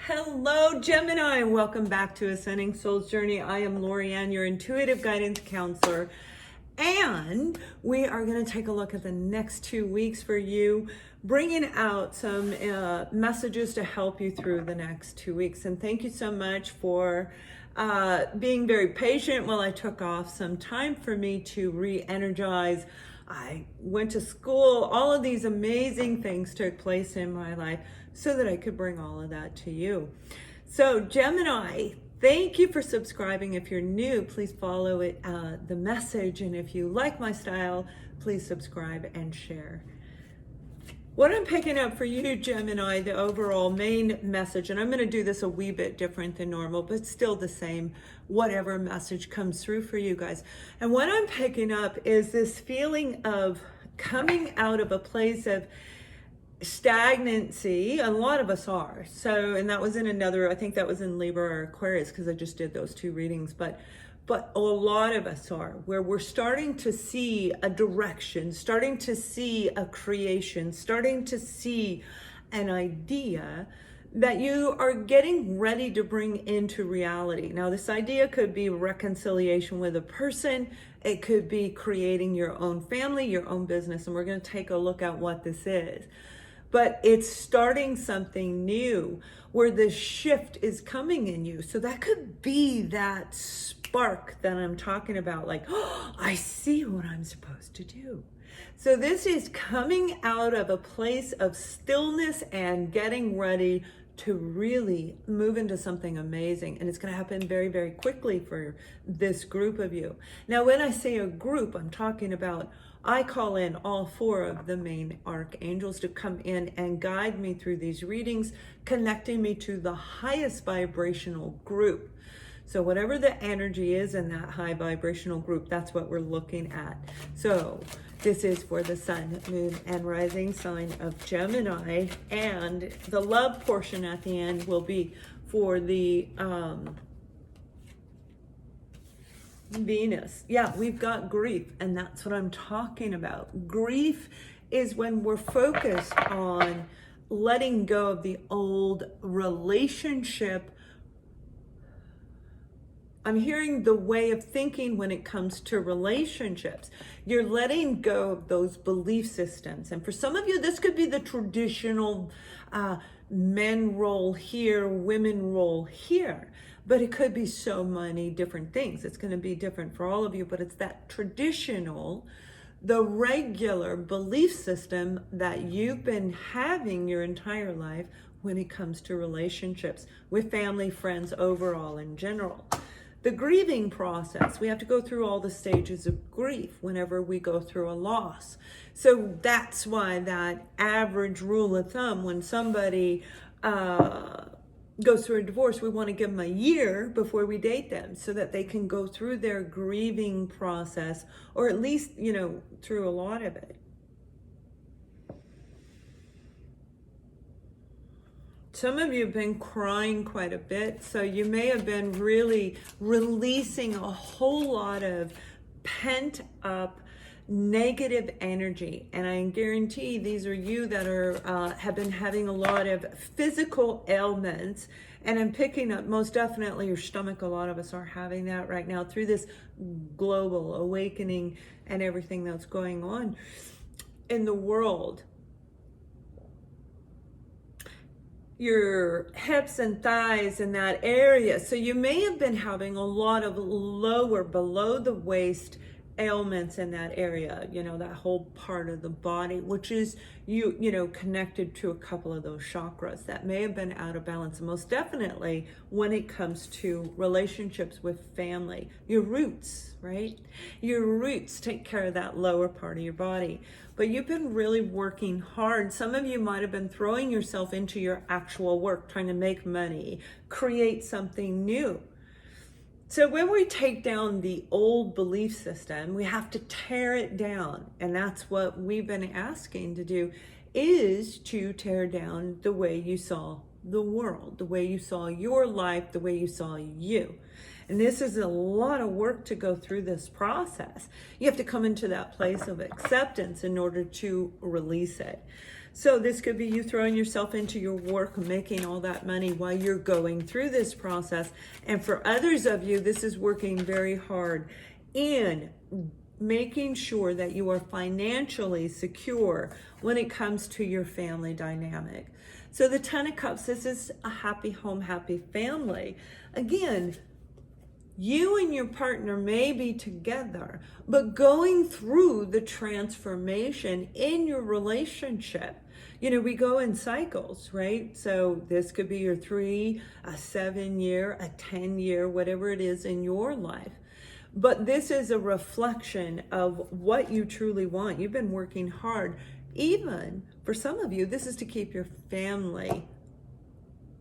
Hello, Gemini, and welcome back to Ascending Soul's Journey. I am Lorianne, your intuitive guidance counselor, and we are going to take a look at the next 2 weeks for you, bringing out some messages to help you through the next 2 weeks. And thank you so much for being very patient while I took off some time for me to re-energize. I went to school. All of these amazing things took place in my life so that I could bring all of that to you. So Gemini, thank you for subscribing. If you're new, please follow it, the message. And if you like my style, please subscribe and share. What I'm picking up for you, Gemini, the overall main message, and I'm going to do this a wee bit different than normal, but still the same, whatever message comes through for you guys. And what I'm picking up is this feeling of coming out of a place of stagnancy. A lot of us are. So, and that was in another, I think that was in Libra or Aquarius, because I just did those two readings, but a lot of us are, where we're starting to see a direction, starting to see a creation, starting to see an idea that you are getting ready to bring into reality. Now, this idea could be reconciliation with a person. It could be creating your own family, your own business, and we're going to take a look at what this is. But it's starting something new where the shift is coming in you. So that could be that spark that I'm talking about, like, oh, I see what I'm supposed to do. So this is coming out of a place of stillness and getting ready to really move into something amazing. And it's going to happen very, very quickly for this group of you. Now, when I say a group, I'm talking about, I call in all 4 of the main archangels to come in and guide me through these readings, connecting me to the highest vibrational group. So whatever the energy is in that high vibrational group, that's what we're looking at. So this is for the sun, moon, and rising sign of Gemini. And the love portion at the end will be for the Venus. Yeah, we've got grief, and that's what I'm talking about. Grief is when we're focused on letting go of the old relationship. I'm hearing the way of thinking when it comes to relationships. You're letting go of those belief systems. And for some of you, this could be the traditional men role here, women role here. But it could be so many different things. It's going to be different for all of you, but it's that traditional, the regular belief system that you've been having your entire life when it comes to relationships with family, friends, overall in general. The grieving process, we have to go through all the stages of grief whenever we go through a loss. So that's why that average rule of thumb, when somebody goes through a divorce, we want to give them a year before we date them so that they can go through their grieving process, or at least, through a lot of it. Some of you have been crying quite a bit, so you may have been really releasing a whole lot of pent up negative energy. And I guarantee these are you that are have been having a lot of physical ailments. And I'm picking up most definitely your stomach. A lot of us are having that right now through this global awakening and everything that's going on in the world. Your hips and thighs in that area. So you may have been having a lot of lower, below the waist ailments in that area, that whole part of the body, which is connected to a couple of those chakras that may have been out of balance. And most definitely when it comes to relationships with family, your roots, right? Your roots take care of that lower part of your body. But you've been really working hard. Some of you might have been throwing yourself into your actual work, trying to make money, create something new. So when we take down the old belief system, we have to tear it down. And that's what we've been asking to do, is to tear down the way you saw the world, the way you saw your life, the way you saw you. And this is a lot of work to go through this process. You have to come into that place of acceptance in order to release it. So this could be you throwing yourself into your work, making all that money while you're going through this process. And for others of you, this is working very hard in making sure that you are financially secure when it comes to your family dynamic. So the Ten of Cups, this is a happy home, happy family. Again, you and your partner may be together, but going through the transformation in your relationship. You know, we go in cycles, right? So this could be your 3, a 7 year, a 10 year, whatever it is in your life. But this is a reflection of what you truly want. You've been working hard. Even for some of you, this is to keep your family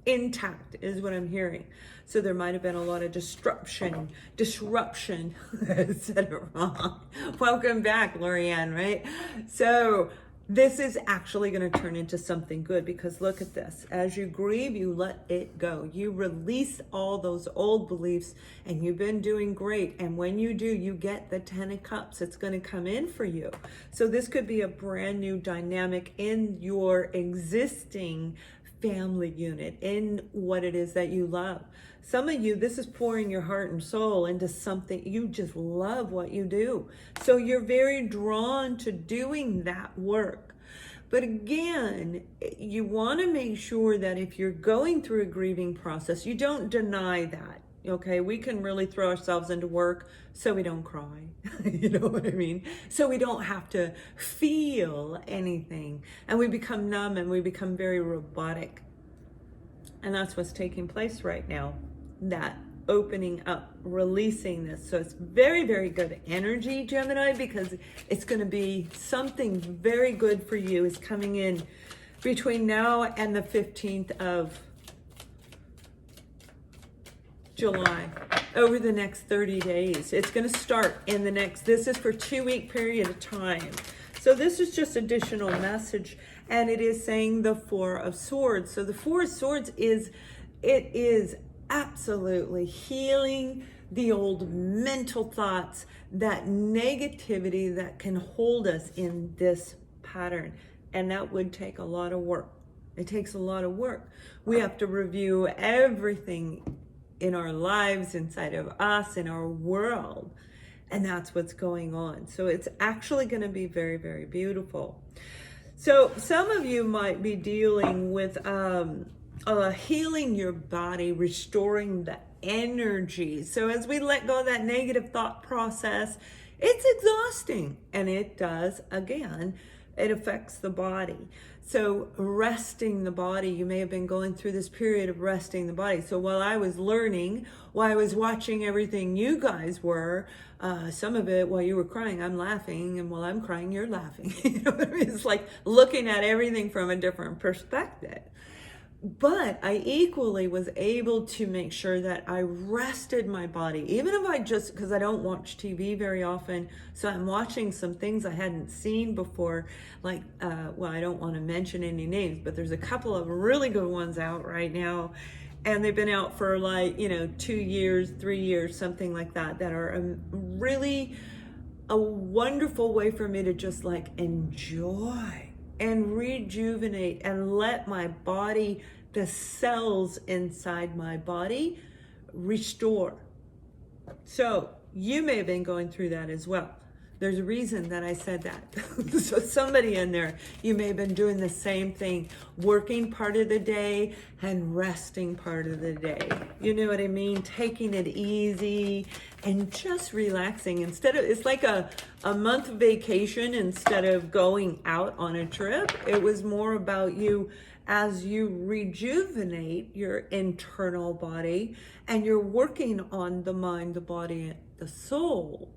intact, is what I'm hearing. So there might have been a lot of disruption. I said it wrong. Welcome back, Lorianne, right? So this is actually going to turn into something good, because look at this. As you grieve, you let it go. You release all those old beliefs, and you've been doing great. And when you do, you get the 10 of Cups. It's going to come in for you. So this could be a brand new dynamic in your existing family unit, in what it is that you love. Some of you, this is pouring your heart and soul into something. You just love what you do. So you're very drawn to doing that work. But again, you want to make sure that if you're going through a grieving process, you don't deny that. Okay, we can really throw ourselves into work so we don't cry. You know what I mean? So we don't have to feel anything. And we become numb and we become very robotic. And that's what's taking place right now. That opening up, releasing this. So it's very, very good energy, Gemini, because it's going to be something very good for you is coming in between now and the 15th of July, over the next 30 days. It's going to start in the next, this is for 2-week period of time. So this is just additional message, and it is saying the 4 of Swords. So the 4 of Swords is absolutely healing the old mental thoughts, that negativity that can hold us in this pattern. And that would take a lot of work. It takes a lot of work. We have to review everything in our lives, inside of us, in our world. And that's what's going on. So it's actually going to be very, very beautiful. So some of you might be dealing with healing your body, restoring the energy. So as we let go of that negative thought process, it's exhausting. And it does, again, it affects the body. So resting the body, you may have been going through this period of resting the body. So while I was learning, while I was watching everything you guys were, some of it while you were crying, I'm laughing, and while I'm crying, you're laughing. You know what I mean? It's like looking at everything from a different perspective. But I equally was able to make sure that I rested my body, even if I just, because I don't watch TV very often, so I'm watching some things I hadn't seen before, like, well, I don't want to mention any names, but there's a couple of really good ones out right now, and they've been out for 2 years, 3 years, something like that, that are really a wonderful way for me to just enjoy and rejuvenate and let my body, the cells inside my body, restore. So you may have been going through that as well. There's a reason that I said that. So somebody in there, you may have been doing the same thing, working part of the day and resting part of the day. You know what I mean? Taking it easy and just relaxing. Instead of, it's like a month vacation instead of going out on a trip. It was more about you as you rejuvenate your internal body and you're working on the mind, the body, the soul.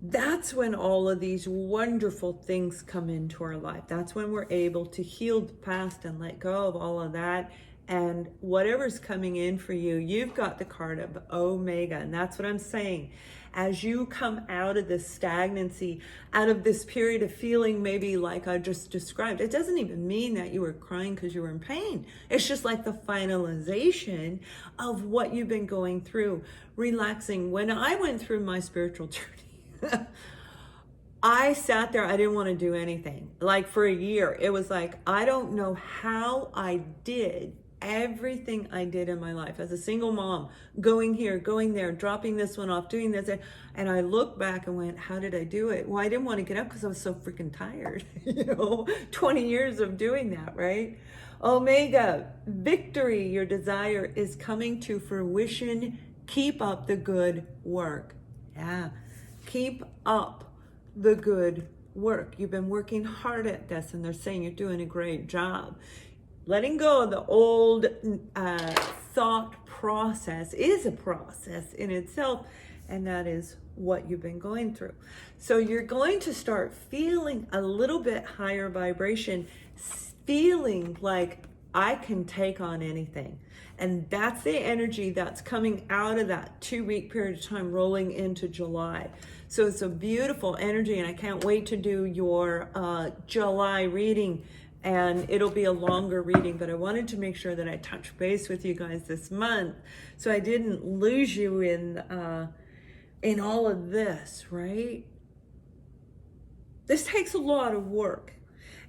That's when all of these wonderful things come into our life. That's when we're able to heal the past and let go of all of that. And whatever's coming in for you, you've got the card of Omega. And that's what I'm saying. As you come out of this stagnancy, out of this period of feeling maybe like I just described, it doesn't even mean that you were crying because you were in pain. It's just like the finalization of what you've been going through, relaxing. When I went through my spiritual journey, I sat there, I didn't want to do anything. Like for a year, it was like, I don't know how I did everything I did in my life as a single mom, going here, going there, dropping this one off, doing this. And I look back and went, how did I do it? Well, I didn't want to get up because I was so freaking tired, 20 years of doing that, right? Omega, victory, your desire is coming to fruition. Keep up the good work. Yeah, keep up the good work. You've been working hard at this, and they're saying you're doing a great job. Letting go of the old thought process is a process in itself, and that is what you've been going through. So you're going to start feeling a little bit higher vibration, feeling like I can take on anything. And that's the energy that's coming out of that 2-week period of time rolling into July. So it's a beautiful energy, and I can't wait to do your July reading. And it'll be a longer reading, but I wanted to make sure that I touch base with you guys this month, so I didn't lose you in all of this, right? This takes a lot of work,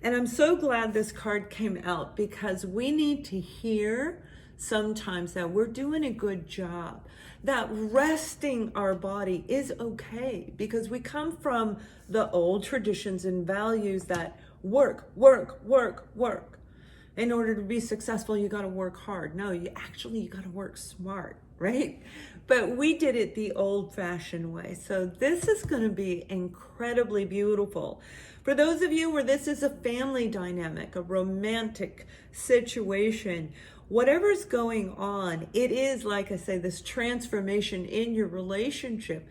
and I'm so glad this card came out, because we need to hear sometimes that we're doing a good job, that resting our body is okay, because we come from the old traditions and values that work. In order to be successful, you got to work hard. No, you got to work smart, right? But we did it the old-fashioned way. So this is going to be incredibly beautiful. For those of you where this is a family dynamic, a romantic situation, whatever's going on, it is, like I say, this transformation in your relationship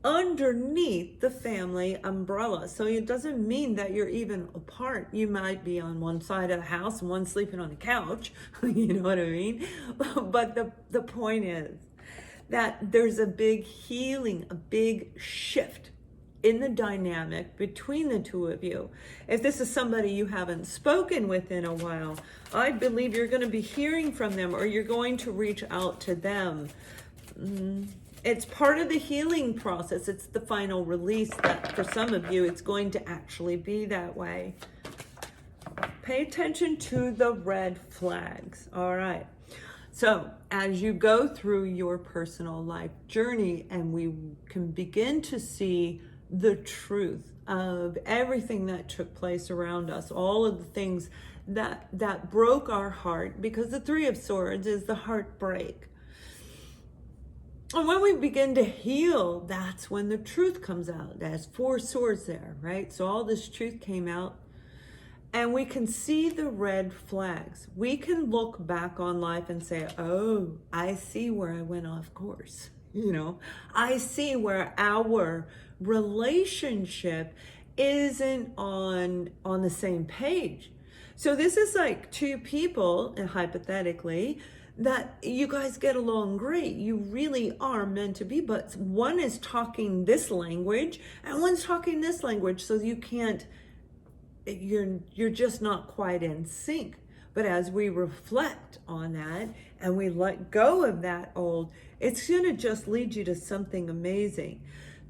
underneath the family umbrella. So it doesn't mean that you're even apart. You might be on one side of the house and one sleeping on the couch, you know what I mean? But the point is that there's a big healing, a big shift in the dynamic between the two of you. If this is somebody you haven't spoken with in a while, I believe you're going to be hearing from them, or you're going to reach out to them. It's part of the healing process. It's the final release that for some of you, it's going to actually be that way. Pay attention to the red flags. All right. So as you go through your personal life journey, and we can begin to see the truth of everything that took place around us, all of the things that broke our heart, because the Three of Swords is the heartbreak. And when we begin to heal, that's when the truth comes out. There's 4 swords there, right? So all this truth came out, and we can see the red flags. We can look back on life and say, oh, I see where I went off course. I see where our relationship isn't on the same page. So this is like 2 people, and hypothetically, that you guys get along great. You really are meant to be, but one is talking this language and one's talking this language, so you can't, you're just not quite in sync. But as we reflect on that and we let go of that old, it's going to just lead you to something amazing.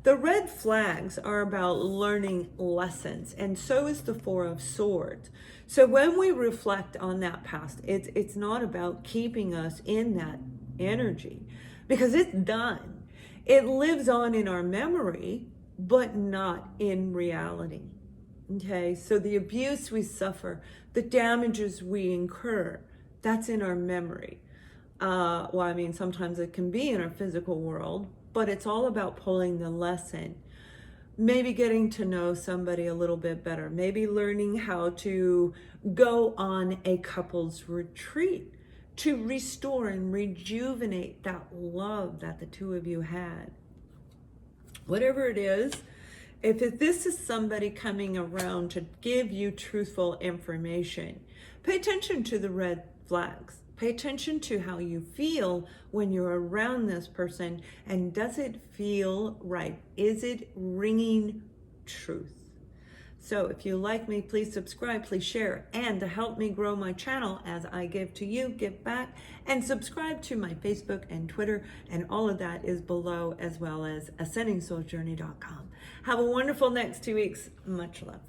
The red flags are about learning lessons, and so is the 4 of Swords. So when we reflect on that past, it's not about keeping us in that energy, because it's done. It lives on in our memory, but not in reality. Okay, so the abuse we suffer, the damages we incur, that's in our memory. Sometimes it can be in our physical world, but it's all about pulling the lesson. Maybe getting to know somebody a little bit better. Maybe learning how to go on a couple's retreat to restore and rejuvenate that love that the 2 of you had. Whatever it is, if this is somebody coming around to give you truthful information, pay attention to the red flags. Pay attention to how you feel when you're around this person, and does it feel right? Is it ringing truth? So if you like me, please subscribe, please share, and to help me grow my channel as I give to you, give back, and subscribe to my Facebook and Twitter, and all of that is below, as well as ascendingsouljourney.com. Have a wonderful next 2 weeks. Much love.